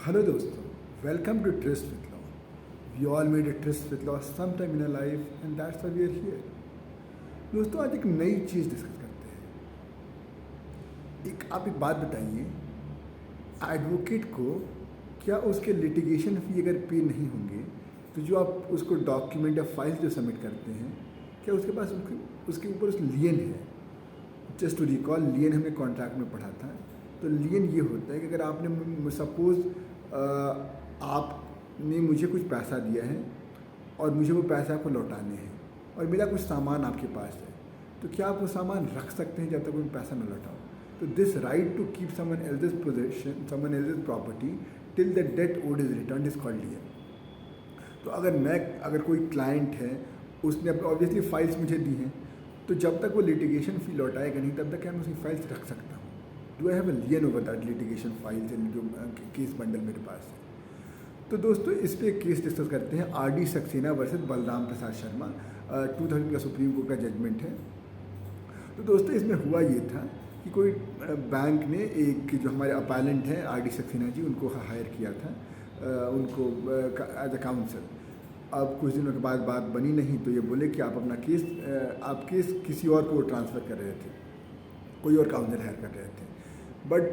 Hello दोस्तों, welcome to Tryst with Law. We all made a tryst with law sometime in our life and that's why we are here. दोस्तों आज एक नई चीज़ discuss करते हैं। आप एक बात बताइए, एडवोकेट को क्या उसके लिटिगेशन फ़ी अगर पे नहीं होंगे तो जो आप उसको डॉक्यूमेंट या फाइल जो सबमिट करते हैं, क्या उसके पास उसके ऊपर उस लियन है? जस्ट टू रिकॉल, लियन हमने कॉन्ट्रैक्ट में पढ़ा था। तो लियन ये होता है कि अगर आपने सपोज़ आपने मुझे कुछ पैसा दिया है और मुझे वो पैसे आपको लौटाने हैं और मेरा कुछ सामान आपके पास है, तो क्या आप वो सामान रख सकते हैं जब तक मैं पैसा न लौटाऊँ? तो this right to keep someone else's possession, someone else's property till the date owed is return is called lien. तो अगर कोई क्लाइंट है, उसने ऑब्वियसली फाइल्स मुझे दी हैं, तो जब तक वो लिटिगेशन फ़ी लौटाएगा नहीं तब तक क्या मैं उसकी फाइल्स रख सकता हूँ? Do I have a lien over that litigation files and जो केस बंडल मेरे पास है? तो दोस्तों इस पर एक केस डिस्कस करते हैं, R D Saxena versus Balram Prasad Sharma. 2000 का सुप्रीम कोर्ट का जजमेंट है। तो दोस्तों इसमें हुआ ये था कि कोई बैंक ने एक जो हमारे अपैलेंट हैं आर डी सक्सेना जी, उनको हायर किया था उनको एज अ काउंसल। अब कुछ दिनों के बाद बात बनी नहीं तो ये बोले कि आप केस किसी और को ट्रांसफ़र कर रहे थे, कोई और काउंसिल हायर कर रहे थे। बट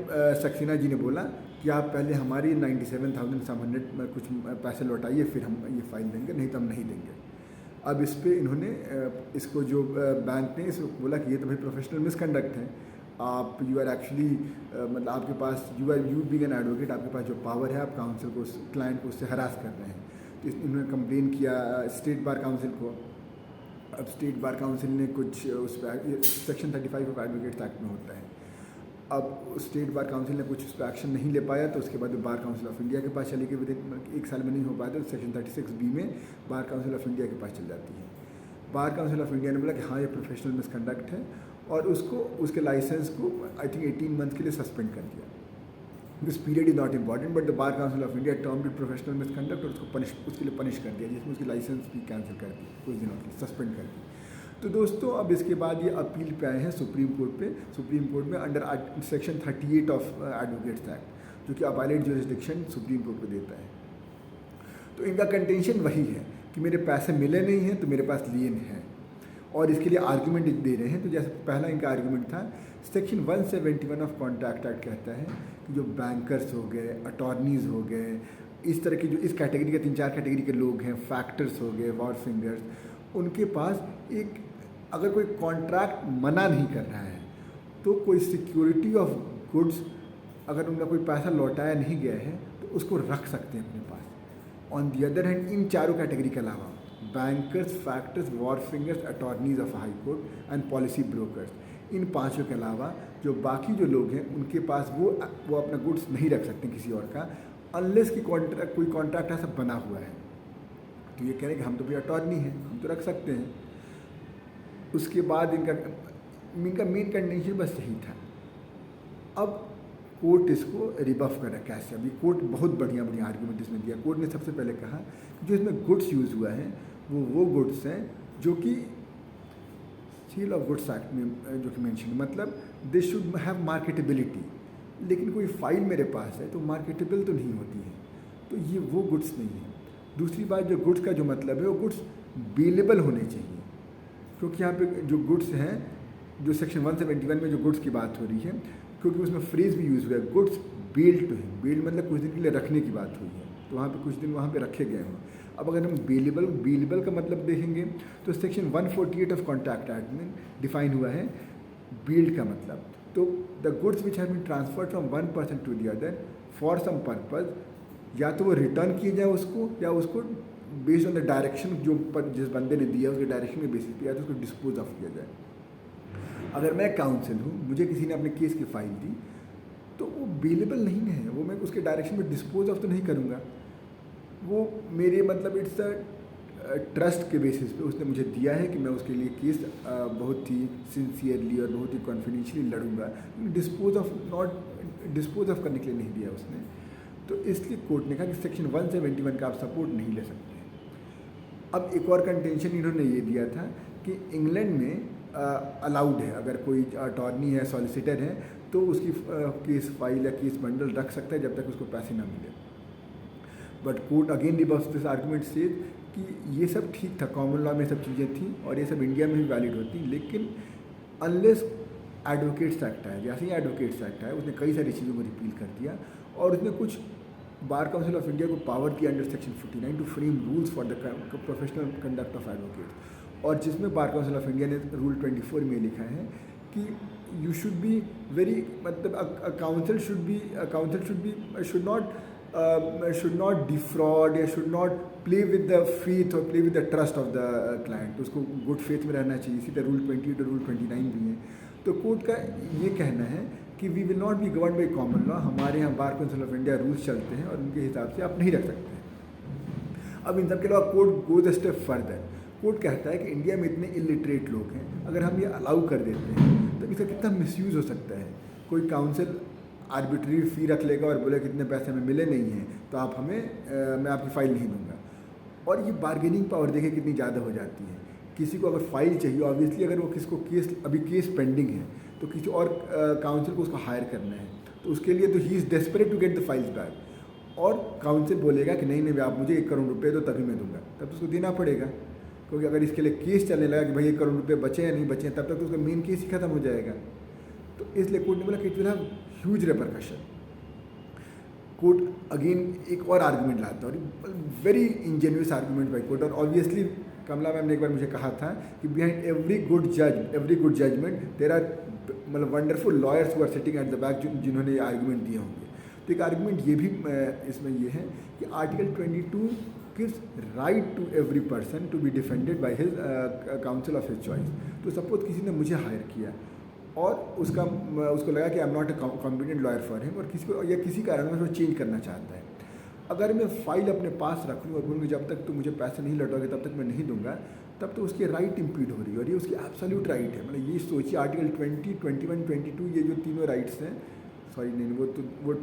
सक्सेना जी ने बोला कि आप पहले हमारी 97,700 कुछ पैसे लौटाइए, फिर हम ये फ़ाइल देंगे, नहीं तो हम नहीं देंगे। अब इस पर इन्होंने इसको जो बैंक ने इसको बोला कि ये तो भाई प्रोफेशनल मिसकंडक्ट है। आप यू आर एक्चुअली मतलब आपके पास यू बीइंग एन एडवोकेट, आपके पास जो पावर है, आप काउंसिल को, क्लाइंट को उससे हरास कर रहे हैं। तो इन्होंने कंप्लेन किया स्टेट बार काउंसिल को। अब स्टेट बार काउंसिल ने कुछ उस पर सेक्शन 35 ऑफ एडवोकेट्स एक्ट में होता है। अब स्टेट बार काउंसिल ने कुछ उस पर एक्शन नहीं ले पाया, तो उसके बाद बार काउंसिल ऑफ इंडिया के पास चली गई। विदिन 1 साल में नहीं हो पाया तो सेक्शन 36B में बार काउंसिल ऑफ इंडिया के पास चल जाती है। बार काउंसिल ऑफ इंडिया ने बोला कि हाँ ये प्रोफेशनल मिसकंडक्ट है और उसके लाइसेंस को आई थिंक 18 मंथ के लिए सस्पेंड कर दिया। This period is not important but the bar council of India termed it professional misconduct और उसके लिए पनिश कर दिया, जिसमें उसकी लाइसेंस भी कैंसिल कर दी, कुछ दिनों के लिए सस्पेंड कर दी। तो दोस्तों अब इसके बाद ये अपील पे आए हैं सुप्रीम कोर्ट पे। सुप्रीम कोर्ट में under section 38 of advocates act, जो कि अपीलेट जुरिस्डिक्शन सुप्रीम कोर्ट को देता है। तो इनका कंटेंशन वही है कि मेरे पैसे मिले नहीं हैं तो मेरे पास लियन है, और इसके लिए आर्ग्यूमेंट दे रहे हैं। तो जैसे पहला इनका आर्ग्यूमेंट था, सेक्शन 171 ऑफ कॉन्ट्रैक्ट एक्ट कहता है कि जो बैंकर्स हो गए, अटॉर्नीज़ हो गए, इस तरह की जो इस कैटेगरी के 3-4 कैटेगरी के लोग हैं, फैक्टर्स हो गए, वॉर फिंगर्स, उनके पास एक अगर कोई कॉन्ट्रैक्ट मना नहीं कर रहा है तो कोई सिक्योरिटी ऑफ गुड्स, अगर उनका कोई पैसा लौटाया नहीं गया है तो उसको रख सकते हैं अपने पास। ऑन दी अदर हैंड इन चारों कैटेगरी के अलावा bankers, factors, wharfingers, attorneys of high court and policy brokers, इन पांचों के अलावा जो बाकी जो लोग हैं उनके पास वो अपना गुड्स नहीं रख सकते किसी और का, अनलेस कि कोई कॉन्ट्रैक्ट ऐसा बना हुआ है। तो ये कह रहे हैं कि हम तो भी अटॉर्नी हैं, हम तो रख सकते हैं। उसके बाद इनका मेन कंडीशन बस यही था। अब कोर्ट इसको रिबफ कर रहा है कैसे। अभी कोर्ट बहुत बढ़िया आर्ग्यूमेंट इसमें दिया। कोर्ट ने सबसे पहले कहा कि जो इसमें गुड्स यूज़ हुआ है वो गुड्स हैं जो कि सेल ऑफ गुड्स एक्ट में जो कि मेंशन, मतलब दे शुड हैव मार्केटेबिलिटी। लेकिन कोई फाइल मेरे पास है तो मार्केटेबल तो नहीं होती है, तो ये वो गुड्स नहीं है। दूसरी बात, जो गुड्स का जो मतलब है वो गुड्स बेलेबल होने चाहिए, क्योंकि यहाँ पे जो गुड्स हैं, जो सेक्शन 171 में जो गुड्स की बात हो रही है, क्योंकि उसमें फ्रेज भी यूज़ हुआ है, गुड्स बेल्ड टू है। बेल्ड मतलब कुछ दिन के लिए रखने की बात हुई है, तो वहाँ पे कुछ दिन वहाँ पे रखे गए हों। अब अगर हम बेलेबल का मतलब देखेंगे तो सेक्शन 148 ऑफ कॉन्ट्रैक्ट एक्ट में डिफाइन हुआ है बेल्ड का मतलब। तो the goods which have been transferred from one person to the other for some purpose, या तो वो रिटर्न किए जाए उसको, या उसको बेस्ड ऑन द डायरेक्शन जिस बंदे ने दिया उसके डायरेक्शन के बेसिस पे, या तो उसको डिस्पोज ऑफ किया जाए। अगर मैं काउंसिल हूँ, मुझे किसी ने अपने केस की फाइल दी, तो वो बेलेबल नहीं है, वो मैं उसके डायरेक्शन में डिस्पोज ऑफ तो नहीं करूँगा। वो मेरे मतलब इट्स अ ट्रस्ट के बेसिस पे उसने मुझे दिया है कि मैं उसके लिए केस बहुत ही सिंसियरली और बहुत ही कॉन्फिडेंशियली लड़ूंगा। डिस्पोज ऑफ करने के लिए नहीं दिया उसने। तो इसलिए कोर्ट ने कहा कि सेक्शन 171 का आप सपोर्ट नहीं ले सकते। अब एक और कंटेंशन इन्होंने ये दिया था कि इंग्लैंड में अलाउड है, अगर कोई अटॉर्नी है, सॉलिसिटर है, तो उसकी केस फाइल या केस बंडल रख सकता है जब तक उसको पैसे ना मिले। But court again reverse this argument से कि ये सब ठीक था, कॉमन लॉ में सब चीज़ें थी और ये सब इंडिया में भी वैलिड होती, लेकिन अनलेस एडवोकेट्स एक्ट है, जैसे ही एडवोकेट्स एक्ट है उसने कई सारी चीज़ों को रिपील कर दिया और उसने कुछ बार काउंसिल ऑफ इंडिया को पावर दिया under section 49 to frame rules for the professional conduct of advocates, और जिसमें बार काउंसिल ऑफ इंडिया ने रूल 24 में लिखा है कि यू शुड बी वेरी, मतलब काउंसिल शुड नॉट डिफ्रॉड या should not play with the faith और play with the trust of the client, तो उसको गुड फेथ में रहना चाहिए। इसी तरह रूल 28 और रूल 29 भी है। तो कोर्ट का ये कहना है कि we will not be govern by common law, हमारे यहाँ bar council of India rules चलते हैं और उनके हिसाब से आप नहीं रख सकते हैं। अब इन सब के अलावा court goes a step further, court कहता है कि इंडिया में इतने इलिटरेट लोग हैं, अगर हम ये अलाउ कर देते हैं तो इसका कितना मिसयूज़ हो सकता है। कोई काउंसिल आर्बिट्री फ़ी रख लेगा और बोले कितने पैसे हमें मिले नहीं हैं तो आप हमें मैं आपकी फ़ाइल नहीं दूंगा, और ये बार्गेनिंग पावर देखें कितनी ज़्यादा हो जाती है। किसी को अगर फ़ाइल चाहिए, ऑब्वियसली अगर वो किसको केस पेंडिंग है तो किसी और काउंसिल को उसको हायर करना है, तो उसके लिए तो he is desperate to get the files back, और काउंसिल बोलेगा कि नहीं नहीं आप मुझे 1 करोड़ रुपये दो तभी मैं दूंगा, तब तो उसको देना पड़ेगा, क्योंकि अगर इसके लिए केस चलने लगा कि भाई 1 करोड़ रुपये बचे या नहीं बचे, तब तक तो उसका मेन केस ही खत्म हो जाएगा। तो इसलिए कोर्ट ने बोला कि it will have huge repercussion. Court again एक और आर्गूमेंट लाता है, और very ingenious argument by court, और ऑब्वियसली कमला मैम ने एक बार मुझे कहा था कि behind every good judgement there are मतलब wonderful lawyers who are sitting at the back जिन्होंने ये आर्गूमेंट दिए होंगे। तो एक आर्गूमेंट ये भी इसमें ये है कि article 22 gives right to every person to be defended by his counsel of his choice। तो सपोज किसी ने मुझे हायर किया और उसको लगा कि I am not a competent lawyer for him, और किसी को या किसी कारण में वो चेंज करना चाहता है, अगर मैं फाइल अपने पास रख लूँ और बोलूँगी जब तक तो मुझे पैसे नहीं लौटोगे तब तक मैं नहीं दूंगा, तब तो उसकी राइट इम्पीड हो रही है, और ये उसकी एब्सोल्यूट राइट है। मतलब ये सोचिए आर्टिकल 20, 21, 22 ये जो तीनों राइट्स हैं, सॉरी नहीं वो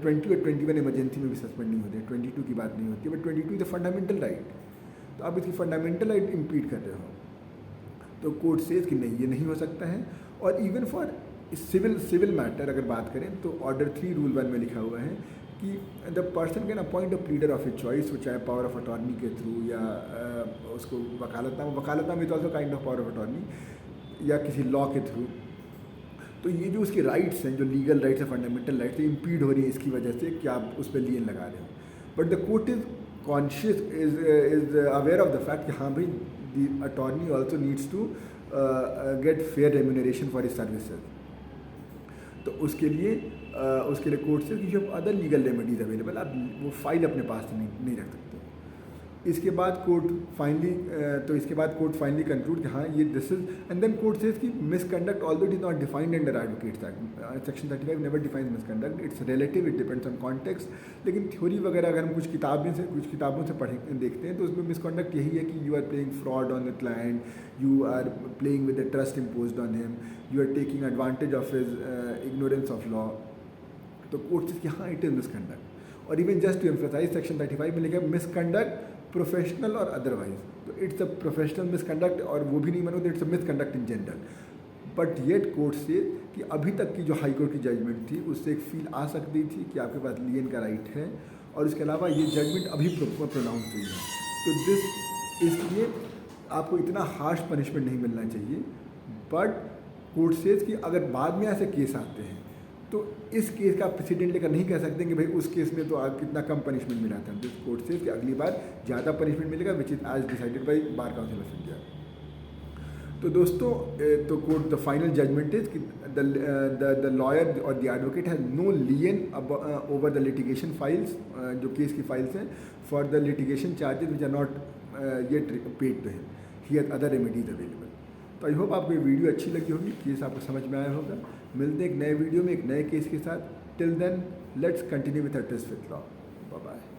20 और 21 इमरजेंसी में भी सस्पेंड नहीं होते, 22 की बात नहीं होती, but 22 is the fundamental right. तो आप इसकी फंडामेंटल राइट इम्पीड कर रहे हो, तो कोर्ट सेज कि नहीं ये नहीं हो सकता है। और इवन फॉर सिविल मैटर अगर बात करें तो ऑर्डर 3 रूल 1 में लिखा हुआ है कि the person can appoint a pleader of his choice, वो चाहे पावर ऑफ अटॉर्नी के थ्रू या उसको vakalatnama is also kind of power of attorney या किसी लॉ के थ्रू। तो ये जो उसकी राइट्स हैं, जो लीगल राइट्स हैं, फंडामेंटल राइट्स हैं, इम्पीड हो रही है इसकी वजह से कि आप उस पर लियन लगा रहे हो। But the court is conscious is aware of the fact कि हाँ भाई the attorney also needs to get fair remuneration for his services. तो उसके लिए कोर्ट से you have other legal remedies available, आप वो फाइल अपने पास नहीं रख सकते। इसके बाद कोर्ट फाइनली कंक्लूड कि हाँ ये this is, and then court says कि misconduct although it is not defined under advocates act, section 35 never defines misconduct, it's relative, it depends on context. लेकिन थ्योरी वगैरह अगर हम कुछ किताबों से देखते हैं तो उसमें मिसकंडक्ट यही है कि you are playing fraud on the client, you are playing with the trust imposed on him, you are taking advantage of his ignorance of law. तो कोर्ट सेज कि हाँ इट इज मिसकंडक्ट। और even just to emphasise section 35 में लिखा है misconduct professional और otherwise, तो it's a professional misconduct, और वो भी नहीं मानो तो it's a misconduct in general. But yet court से कि अभी तक की जो हाई कोर्ट की जजमेंट थी उससे एक फील आ सकती थी कि आपके पास लियन का राइट है, और उसके अलावा ये जजमेंट अभी प्रोनाउंस हुई है, तो इसलिए आपको इतना हार्श पनिशमेंट नहीं मिलना चाहिए। बट कोर्ट सेज कि अगर बाद में ऐसे केस आते हैं तो इस केस का प्रेसिडेंट लेकर नहीं कह सकते कि भाई उस केस में तो आप कितना कम पनिशमेंट मिला था। दिस कोर्ट सेज कि अगली बार ज़्यादा पनिशमेंट मिलेगा, which is as decided by bar council of India. तो दोस्तों तो court the final judgement is कि द लॉयर और the advocate has no lien over the litigation files, जो केस की फाइल्स हैं, for the litigation charges which are not yet paid to him, he has other remedies available. तो I hope आपको ये video अच्छी लगी होगी, केस आपको समझ में आया होगा। मिलते हैं एक नए वीडियो में एक नए केस के साथ। Till then let's continue with a twist with law. Bye bye.